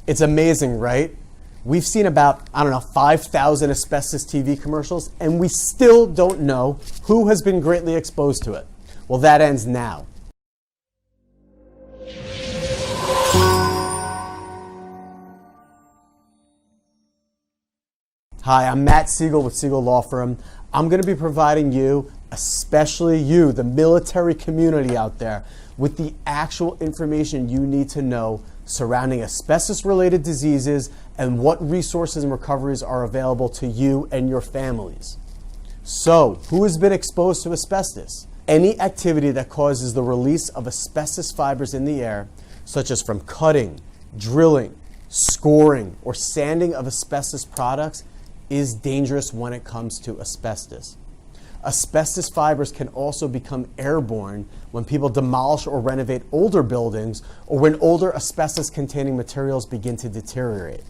It's amazing, right? We've seen about, 5,000 asbestos TV commercials, and we still don't know who has been greatly exposed to it. Well, that ends now. Hi, I'm Matt Siegel with Siegel Law Firm. I'm going to be providing you, especially you, the military community out there, with the actual information you need to know surrounding asbestos-related diseases and what resources and recoveries are available to you and your families. So, who has been exposed to asbestos? Any activity that causes the release of asbestos fibers in the air, such as from cutting, drilling, scoring, or sanding of asbestos products, is dangerous when it comes to asbestos. Asbestos fibers can also become airborne when people demolish or renovate older buildings or when older asbestos-containing materials begin to deteriorate.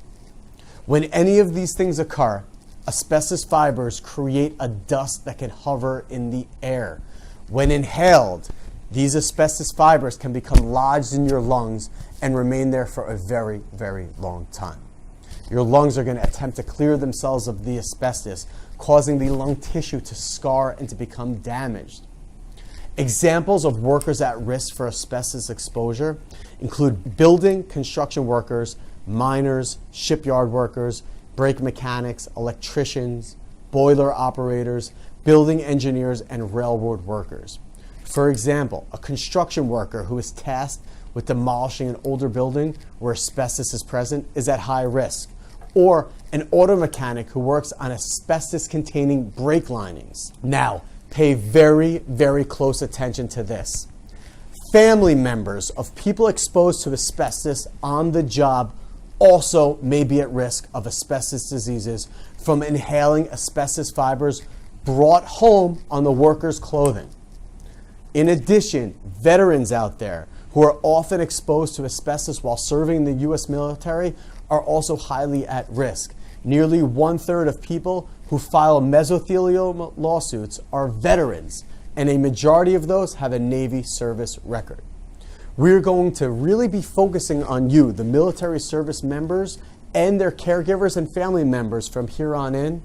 When any of these things occur, asbestos fibers create a dust that can hover in the air. When inhaled, these asbestos fibers can become lodged in your lungs and remain there for a very, very long time. Your lungs are going to attempt to clear themselves of the asbestos, causing the lung tissue to scar and to become damaged. Examples of workers at risk for asbestos exposure include building construction workers, miners, shipyard workers, brake mechanics, electricians, boiler operators, building engineers, and railroad workers. For example, a construction worker who is tasked with demolishing an older building where asbestos is present is at high risk. Or an auto mechanic who works on asbestos-containing brake linings. Now, pay very, very close attention to this. Family members of people exposed to asbestos on the job also may be at risk of asbestos diseases from inhaling asbestos fibers brought home on the worker's clothing. In addition, veterans out there who are often exposed to asbestos while serving in the U.S. military are also highly at risk. Nearly 1/3 of people who file mesothelioma lawsuits are veterans, and a majority of those have a Navy service record. We're going to really be focusing on you, the military service members, and their caregivers and family members from here on in,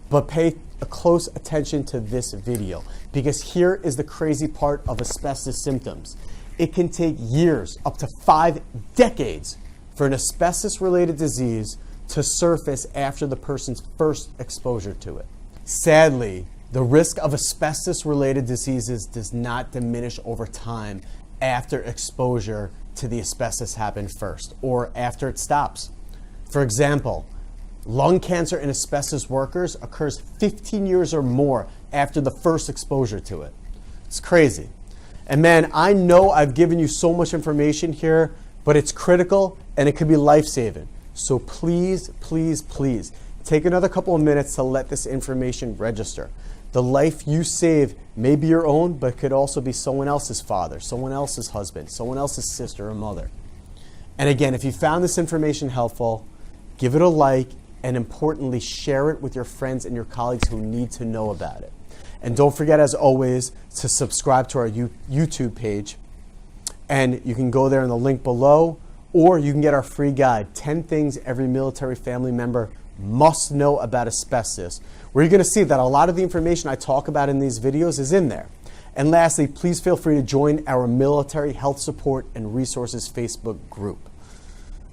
but pay a close attention to this video, because here is the crazy part of asbestos symptoms. It can take years, up to 5 decades, for an asbestos-related disease to surface after the person's first exposure to it. Sadly, the risk of asbestos-related diseases does not diminish over time after exposure to the asbestos happened first, or after it stops. For example, lung cancer in asbestos workers occurs 15 years or more after the first exposure to it. It's crazy. And man, I know I've given you so much information here, but it's critical and it could be life-saving. So please, please, please, take another couple of minutes to let this information register. The life you save may be your own, but it could also be someone else's father, someone else's husband, someone else's sister or mother. And again, if you found this information helpful, give it a like, and importantly, share it with your friends and your colleagues who need to know about it. And don't forget, as always, to subscribe to our YouTube page. And you can go there in the link below, or you can get our free guide, 10 Things Every Military Family Member Must Know About Asbestos, where you're going to see that a lot of the information I talk about in these videos is in there. And lastly, please feel free to join our Military Health Support and Resources Facebook group.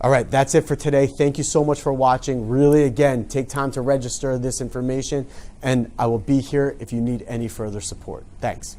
All right, that's it for today. Thank you so much for watching. Really, again, take time to register this information, and I will be here if you need any further support. Thanks.